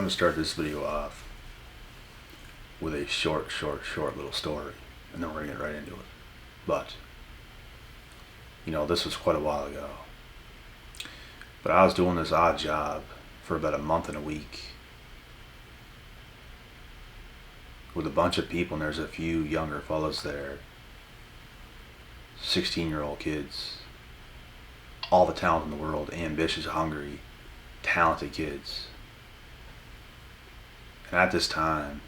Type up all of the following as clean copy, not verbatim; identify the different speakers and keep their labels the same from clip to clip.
Speaker 1: going to start this video off with a short little story, and then we're going to get right into it. But, this was quite a while ago. But I was doing this odd job for about a month and a week with a bunch of people, and there's a few younger fellas there, 16-year-old kids, all the talent in the world, ambitious, hungry, talented kids. And at this time,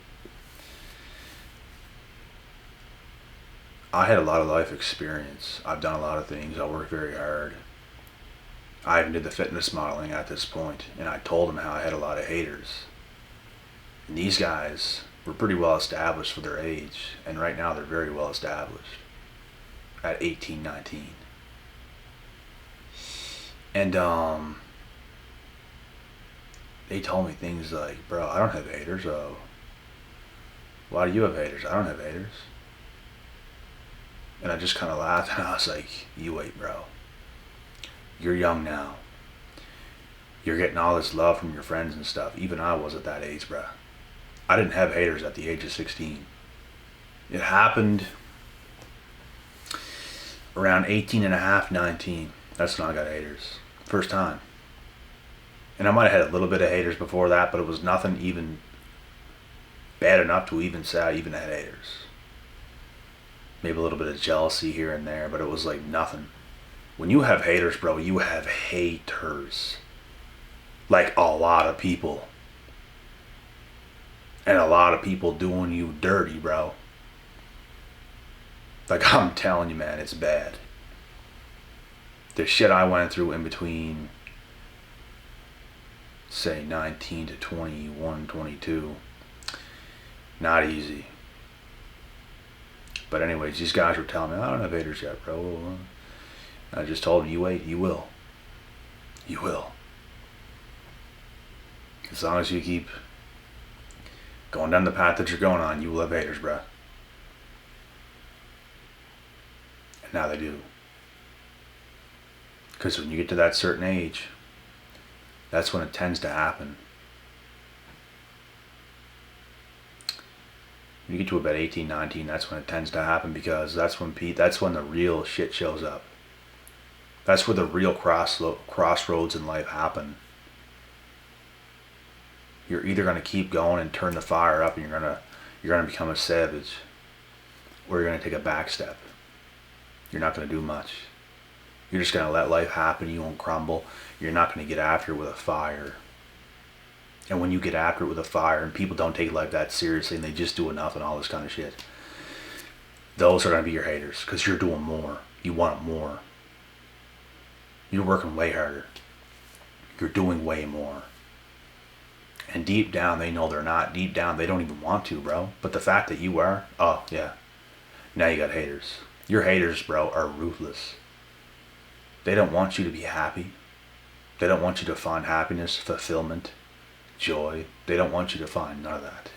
Speaker 1: I had a lot of life experience. I've done a lot of things. I worked very hard. I even did the fitness modeling at this point, and I told them how I had a lot of haters. And these guys were pretty well established for their age, and right now they're very well established at 18, 19. And they told me things like, bro, I don't have haters. Oh, why do you have haters? I don't have haters. And I just kind of laughed, and I was like, you wait, bro. You're young now. You're getting all this love from your friends and stuff. Even I was at that age, bro. I didn't have haters at the age of 16. It happened around 18 and a half, 19. That's when I got haters. First time. And I might have had a little bit of haters before that, but it was nothing even bad enough to even say I even had haters. Maybe a little bit of jealousy here and there, but it was like nothing. When you have haters, bro, you have haters. Like a lot of people. And a lot of people doing you dirty, bro. Like, I'm telling you, man, it's bad. The shit I went through in between, say, 19 to 21, 22, not easy. But anyways, these guys were telling me, I don't have haters yet, bro. I just told them, you wait, you will. You will. As long as you keep going down the path that you're going on, you will have haters, bro. And now they do. Because when you get to that certain age, that's when it tends to happen. When you get to about 18, 19, that's when it tends to happen, because that's when the real shit shows up. That's where the real crossroads in life happen. You're either going to keep going and turn the fire up, and you're going to become a savage, or you're going to take a back step. You're not going to do much. You're just going to let life happen. You won't crumble. You're not going to get after it with a fire. And when you get after it with a fire, and people don't take life that seriously, and they just do enough and all this kind of shit, those are going to be your haters, because you're doing more. You want it more. You're working way harder. You're doing way more. And deep down, they know they're not. Deep down, they don't even want to, bro. But the fact that you are, oh, yeah. Now you got haters. Your haters, bro, are ruthless. They don't want you to be happy. They don't want you to find happiness, fulfillment, joy. They don't want you to find none of that.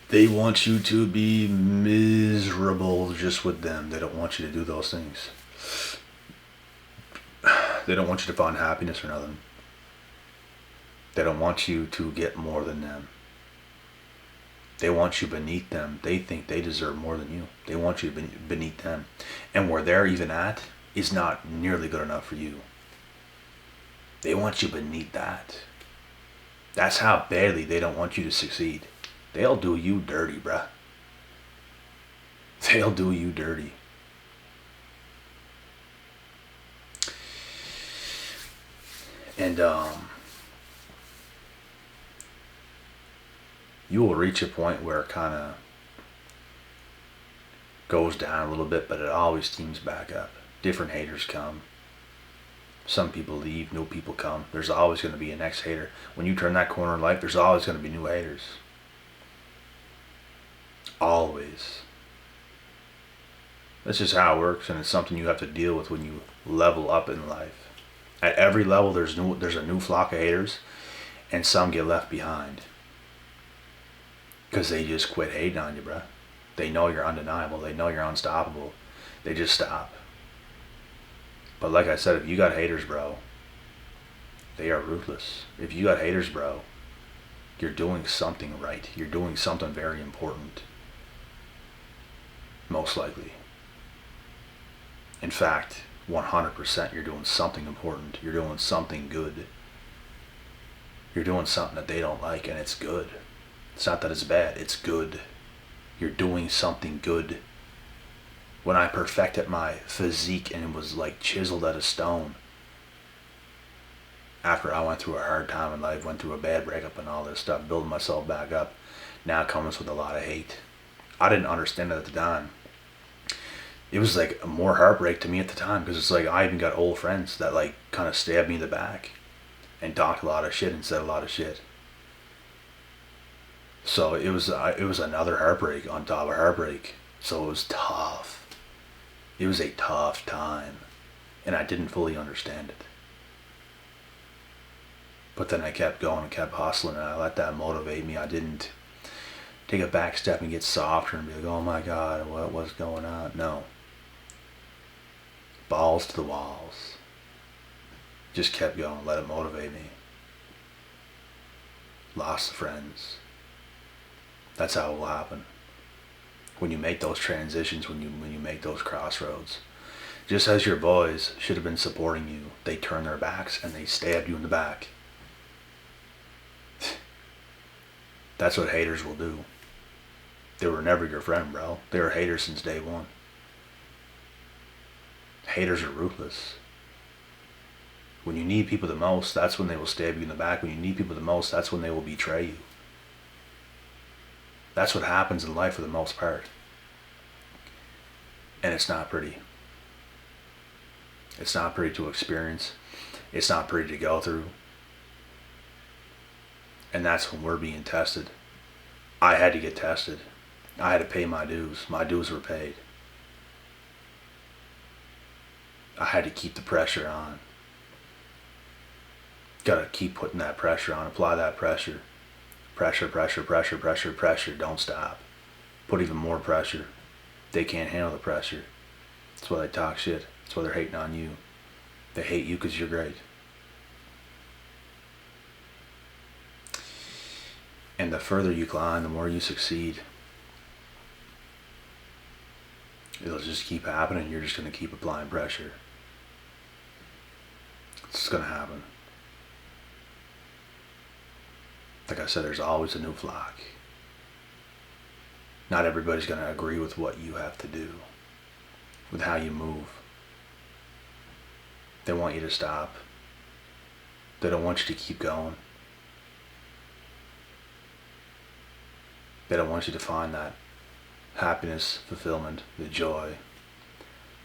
Speaker 1: They want you to be miserable just with them. They don't want you to do those things. They don't want you to find happiness or nothing. They don't want you to get more than them. They want you beneath them. They think they deserve more than you. They want you beneath them. And where they're even at is not nearly good enough for you. They want you beneath that. That's how badly they don't want you to succeed. They'll do you dirty, bruh. They'll do you dirty. And you will reach a point where it kind of goes down a little bit, but it always teams back up. Different haters come. Some people leave, new people come. There's always going to be a next hater. When you turn that corner in life, there's always going to be new haters. Always. That's just how it works, and it's something you have to deal with when you level up in life. At every level, there's a new flock of haters, and some get left behind. Because they just quit hating on you, bruh. They know you're undeniable. They know you're unstoppable. They just stop. But like I said, if you got haters, bro, They are ruthless. If you got haters, bro, you're doing something right. You're doing something very important. Most likely. In fact, 100% you're doing something important. You're doing something good. You're doing something that they don't like, and it's good. It's not that it's bad, it's good. You're doing something good. When I perfected my physique and it was like chiseled out of stone, after I went through a hard time in life, went through a bad breakup and all this stuff, building myself back up, now it comes with a lot of hate. I didn't understand it at the time. It was like more heartbreak to me at the time, because it's like I even got old friends that like kind of stabbed me in the back and talked a lot of shit and said a lot of shit. So it was another heartbreak on top of heartbreak. So it was tough. It was a tough time, and I didn't fully understand it. But then I kept going and kept hustling, and I let that motivate me. I didn't take a back step and get softer and be like, oh my God, what's going on? No. Balls to the walls. Just kept going, let it motivate me. Lost friends. That's how it will happen. When you make those transitions, when you make those crossroads. Just as your boys should have been supporting you, they turned their backs and they stabbed you in the back. That's what haters will do. They were never your friend, bro. They were haters since day one. Haters are ruthless. When you need people the most, that's when they will stab you in the back. When you need people the most, that's when they will betray you. That's what happens in life for the most part. And it's not pretty. It's not pretty to experience. It's not pretty to go through. And that's when we're being tested. I had to get tested. I had to pay my dues. My dues were paid. I had to keep the pressure on. Gotta keep putting that pressure on. Apply that pressure. Pressure, pressure, pressure, pressure, pressure. Don't stop. Put even more pressure. They can't handle the pressure. That's why they talk shit. That's why they're hating on you. They hate you because you're great. And the further you climb, the more you succeed. It'll just keep happening. You're just going to keep applying pressure. It's just going to happen. Like I said, there's always a new flock. Not everybody's going to agree with what you have to do, with how you move. They want you to stop. They don't want you to keep going. They don't want you to find that happiness, fulfillment, the joy,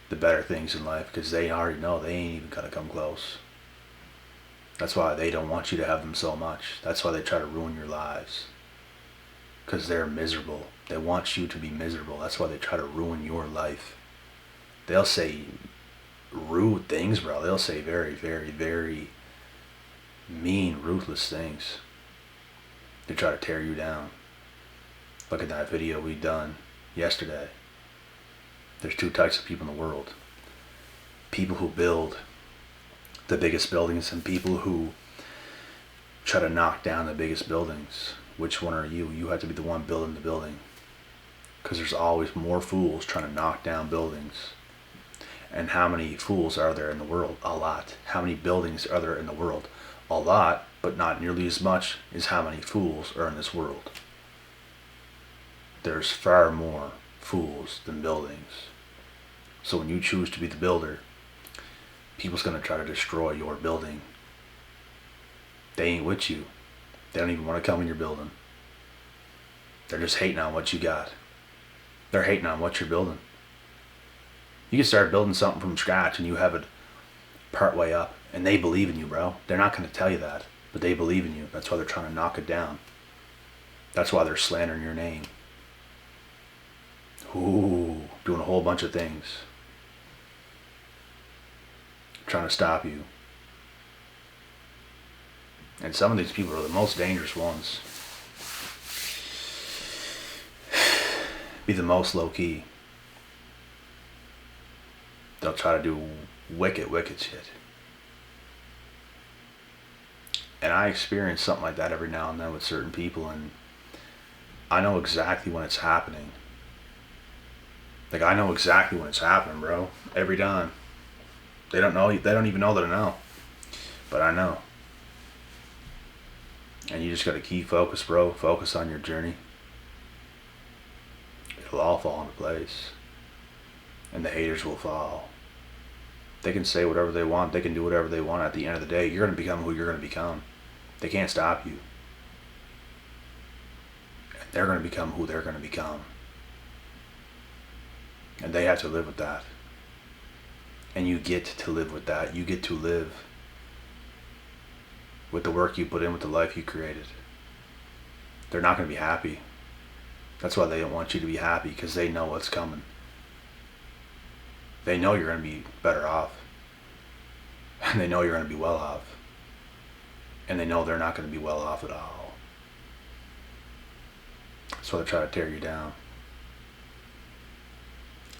Speaker 1: the better things in life, because they already know they ain't even gonna come close. That's why they don't want you to have them so much. That's why they try to ruin your lives. Because they're miserable. They want you to be miserable. That's why they try to ruin your life. They'll say rude things, bro. They'll say very, very, very mean, ruthless things. They try to tear you down. Look at that video we done yesterday. There's two types of people in the world. People who build the biggest buildings and people who try to knock down the biggest buildings. Which one are you? You have to be the one building the building. Because there's always more fools trying to knock down buildings. And how many fools are there in the world? A lot. How many buildings are there in the world? A lot, but not nearly as much as how many fools are in this world. There's far more fools than buildings. So when you choose to be the builder, people's going to try to destroy your building. They ain't with you. They don't even want to come in your building. They're just hating on what you got. They're hating on what you're building. You can start building something from scratch and you have it part way up. And they believe in you, bro. They're not going to tell you that. But they believe in you. That's why they're trying to knock it down. That's why they're slandering your name. Ooh, doing a whole bunch of things. Trying to stop you. And some of these people are the most dangerous ones. Be the most low-key. They'll try to do wicked, wicked shit. And I experience something like that every now and then with certain people, and I know exactly when it's happening. Like, I know exactly when it's happening, bro. Every time. They don't know. They don't even know that I know. But I know. And you just gotta keep focused, bro. Focus on your journey. It'll all fall into place. And the haters will fall. They can say whatever they want. They can do whatever they want. At the end of the day, you're gonna become who you're gonna become. They can't stop you. And they're gonna become who they're gonna become. And they have to live with that. And you get to live with that. You get to live with the work you put in, with the life you created. They're not going to be happy. That's why they don't want you to be happy, because they know what's coming. They know you're going to be better off. And they know you're going to be well off. And they know they're not going to be well off at all. So they try to tear you down.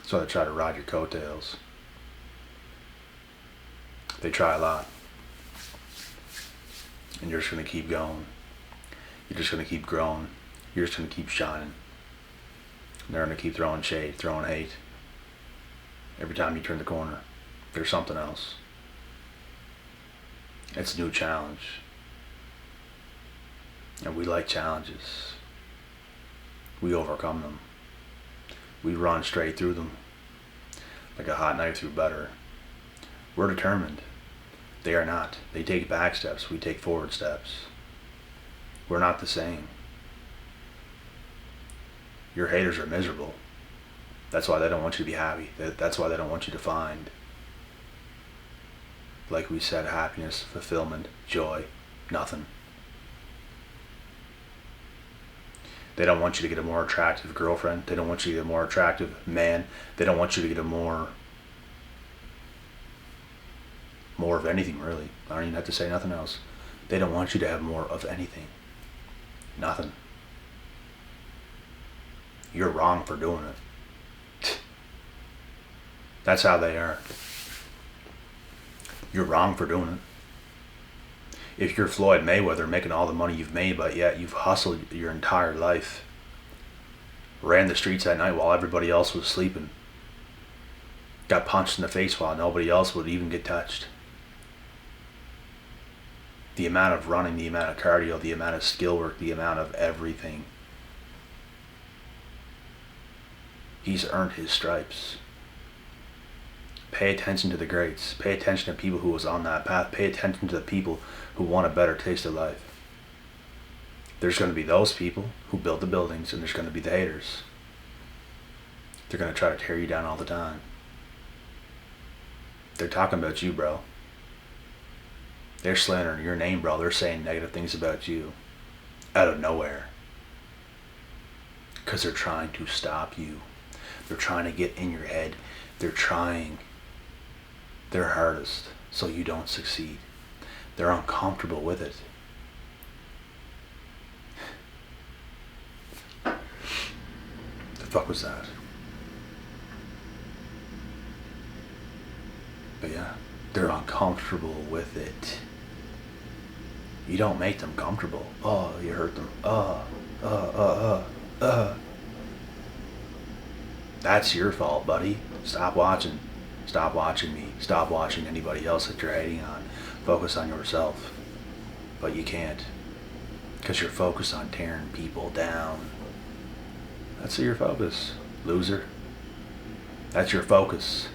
Speaker 1: So they try to ride your coattails. They try a lot. And you're just going to keep going. You're just going to keep growing. You're just going to keep shining. And they're going to keep throwing shade, throwing hate. Every time you turn the corner, there's something else. It's a new challenge. And we like challenges. We overcome them. We run straight through them like a hot knife through butter. We're determined. They are not. They take back steps. We take forward steps. We're not the same. Your haters are miserable. That's why they don't want you to be happy. That's why they don't want you to find, like we said, happiness, fulfillment, joy, nothing. They don't want you to get a more attractive girlfriend. They don't want you to get a more attractive man. They don't want you to get a more of anything, really. I don't even have to say nothing else. They don't want you to have more of anything. Nothing. You're wrong for doing it. That's how they are. You're wrong for doing it. If you're Floyd Mayweather making all the money you've made, but yet you've hustled your entire life, ran the streets at night while everybody else was sleeping, got punched in the face while nobody else would even get touched. The amount of running, the amount of cardio, the amount of skill work, the amount of everything. He's earned his stripes. Pay attention to the greats. Pay attention to people who was on that path. Pay attention to the people who want a better taste of life. There's going to be those people who build the buildings, and there's going to be the haters. They're going to try to tear you down all the time. They're talking about you, bro. They're slandering your name, bro. They're saying negative things about you out of nowhere. Because they're trying to stop you. They're trying to get in your head. They're trying their hardest so you don't succeed. They're uncomfortable with it. The fuck was that? But yeah, they're uncomfortable with it. You don't make them comfortable. Oh, you hurt them. That's your fault, buddy. Stop watching. Stop watching me. Stop watching anybody else that you're hating on. Focus on yourself. But you can't. Because you're focused on tearing people down. That's your focus, loser. That's your focus.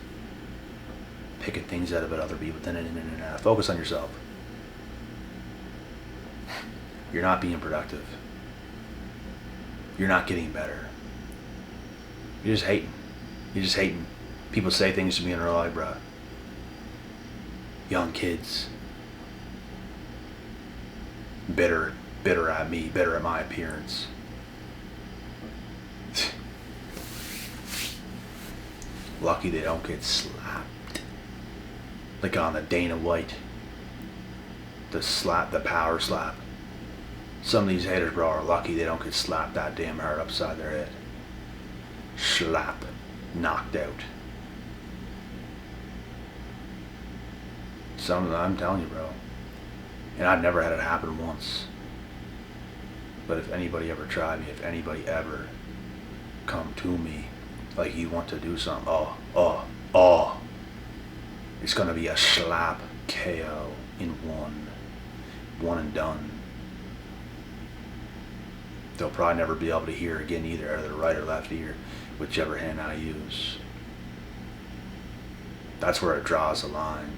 Speaker 1: Picking things out about other people. Focus on yourself. You're not being productive. You're not getting better. You're just hating. You're just hating. People say things to me and they're like, bruh. Young kids. Bitter at me, bitter at my appearance. Lucky they don't get slapped. Like on the Dana White. The power slap. Some of these haters, bro, are lucky they don't get slapped that damn hard upside their head. Slap. Knocked out. Some of them, I'm telling you, bro. And I've never had it happen once. But if anybody ever tried me, if anybody ever come to me like you want to do something, it's gonna be a slap KO in one and done. They'll probably never be able to hear again either, out of their right or left ear, whichever hand I use. That's where it draws the line.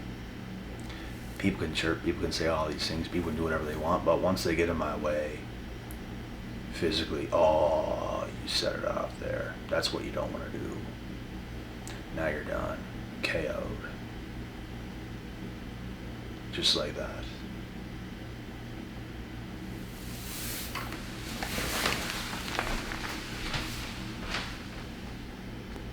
Speaker 1: People can chirp, people can say all these things, people can do whatever they want, but once they get in my way, physically, you set it off there. That's what you don't want to do. Now you're done. KO'd. Just like that.